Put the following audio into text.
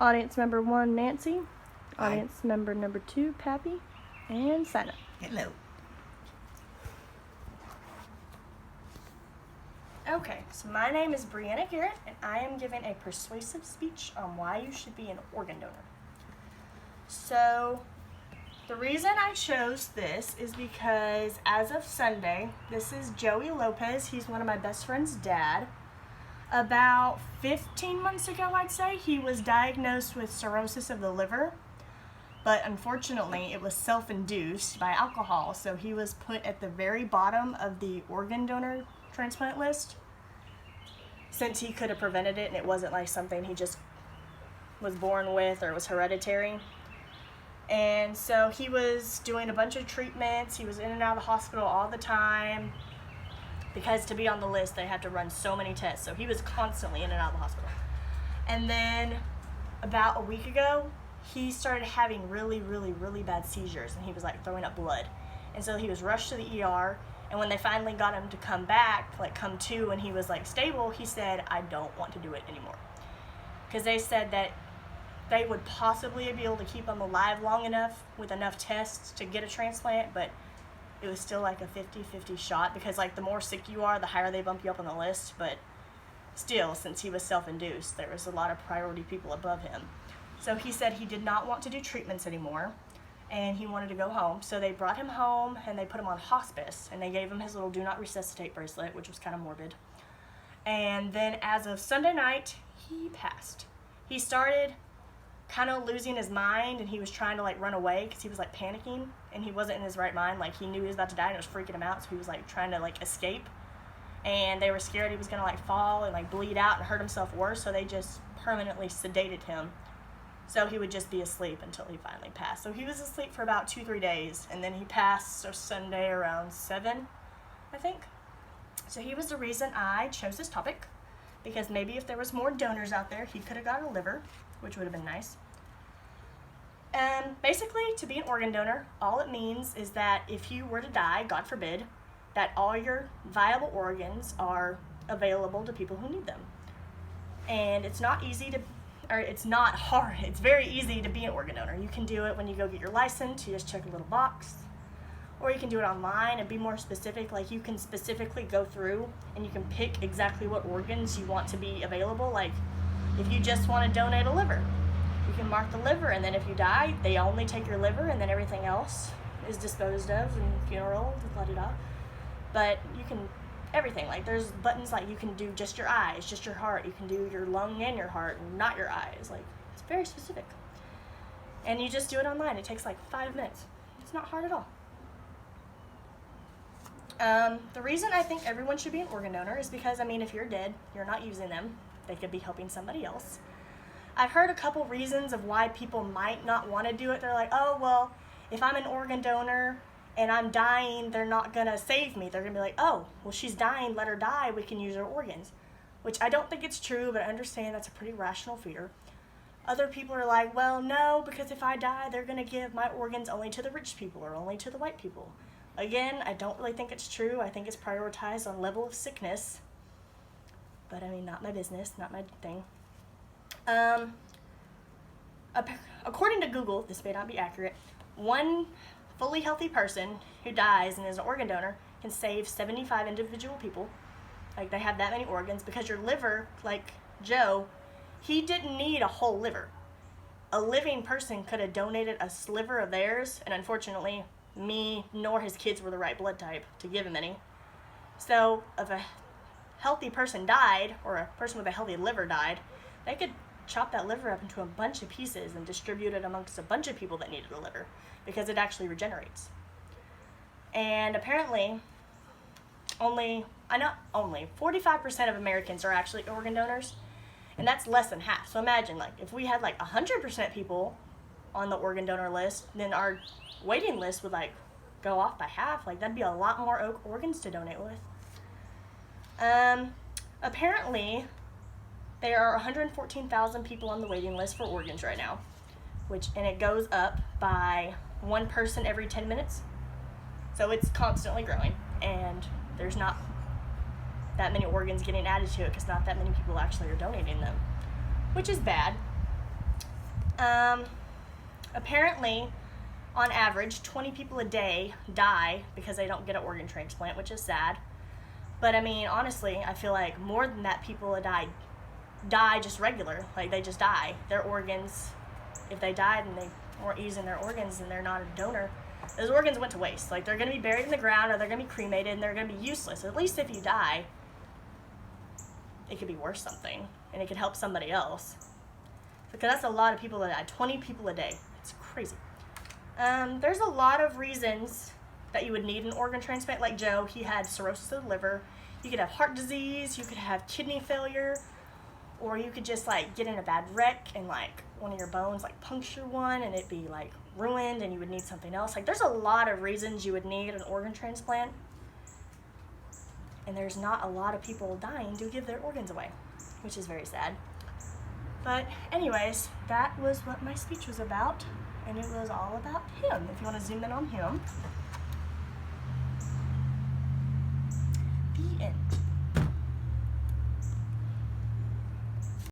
Audience member 1, Nancy. Audience member number 2, Pappy. And sign up. Hello. Okay, so my name is Brianna Garrett, and I am giving a persuasive speech on why you should be an organ donor. So, the reason I chose this is because as of Sunday, this is Joey Lopez. He's one of my best friend's dad. About 15 months ago, I'd say, he was diagnosed with cirrhosis of the liver, but unfortunately, it was self-induced by alcohol, so he was put at the very bottom of the organ donor transplant list, since he could have prevented it and it wasn't like something he just was born with or was hereditary. And so he was doing a bunch of treatments. He was in and out of the hospital all the time, because to be on the list they have to run so many tests. So he was constantly in and out of the hospital. And then about a week ago, he started having really bad seizures, and he was like throwing up blood. And so he was rushed to the ER, and when they finally got him to come back, like come to, and he was like stable, he said, I don't want to do it anymore. Because they said that they would possibly be able to keep him alive long enough with enough tests to get a transplant, but it was still like a 50-50 shot, because like the more sick you are, the higher they bump you up on the list. But still, since he was self-induced, there was a lot of priority people above him. So he said he did not want to do treatments anymore, and he wanted to go home. So they brought him home, and they put him on hospice, and they gave him his little do not resuscitate bracelet, which was kind of morbid. And then as of Sunday night, he passed. He started kind of losing his mind, and he was trying to like run away because he was like panicking, and he wasn't in his right mind. Like he knew he was about to die, and it was freaking him out, so he was like trying to like escape. And they were scared he was gonna like fall and like bleed out and hurt himself worse, so they just permanently sedated him. So he would just be asleep until he finally passed. So he was asleep for about 2-3 days, and then he passed so Sunday around 7, I think. So he was the reason I chose this topic, because maybe if there was more donors out there, he could have got a liver, which would have been nice. And basically, to be an organ donor, all it means is that if you were to die, God forbid, that all your viable organs are available to people who need them. And it's not easy to, or it's not hard, it's very easy to be an organ donor. You can do it when you go get your license, you just check a little box. Or you can do it online and be more specific, like you can specifically go through and you can pick exactly what organs you want to be available. Like if you just want to donate a liver, you can mark the liver, and then if you die, they only take your liver, and then everything else is disposed of and funeral, la-di-da. But you can, everything, like there's buttons like you can do just your eyes, just your heart, you can do your lung and your heart, and not your eyes. Like it's very specific. And you just do it online. It takes like 5 minutes. It's not hard at all. The reason I think everyone should be an organ donor is because, I mean, if you're dead, you're not using them, they could be helping somebody else. I've heard a couple reasons of why people might not want to do it. They're like, oh, well, if I'm an organ donor and I'm dying, they're not going to save me. They're going to be like, oh, well, she's dying, let her die, we can use her organs. Which I don't think it's true, but I understand that's a pretty rational fear. Other people are like, well, no, because if I die, they're going to give my organs only to the rich people or only to the white people. Again, I don't really think it's true. I think it's prioritized on level of sickness. But I mean, not my business, not my thing. According to Google, this may not be accurate, one fully healthy person who dies and is an organ donor can save 75 individual people. Like, they have that many organs, because your liver, like Joe, he didn't need a whole liver. A living person could have donated a sliver of theirs, and unfortunately, me nor his kids were the right blood type to give him any. So if a healthy person died, or a person with a healthy liver died, they could chop that liver up into a bunch of pieces and distribute it amongst a bunch of people that needed a liver, because it actually regenerates. And apparently, 45% of Americans are actually organ donors, and that's less than half. So imagine, like, if we had like 100% people on the organ donor list, then our waiting list would like go off by half. Like, that'd be a lot more organs to donate with. Apparently, there are 114,000 people on the waiting list for organs right now, and it goes up by one person every 10 minutes. So it's constantly growing, and there's not that many organs getting added to it because not that many people actually are donating them, which is bad. Apparently, on average, 20 people a day die because they don't get an organ transplant, which is sad. But I mean, honestly, I feel like more than that people die just regular. Like, they just die. Their organs, if they died and they weren't using their organs and they're not a donor, those organs went to waste. Like, they're going to be buried in the ground, or they're going to be cremated, and they're going to be useless. At least if you die, it could be worth something, and it could help somebody else. Because that's a lot of people that die. 20 people a day. It's crazy. There's a lot of reasons that you would need an organ transplant. Like Joe, he had cirrhosis of the liver. You could have heart disease. You could have kidney failure. Or you could just, like, get in a bad wreck and, like, one of your bones, like, puncture one and it'd be, like, ruined and you would need something else. Like, there's a lot of reasons you would need an organ transplant. And there's not a lot of people dying to give their organs away, which is very sad. But anyways, that was what my speech was about. And it was all about him, if you want to zoom in on him.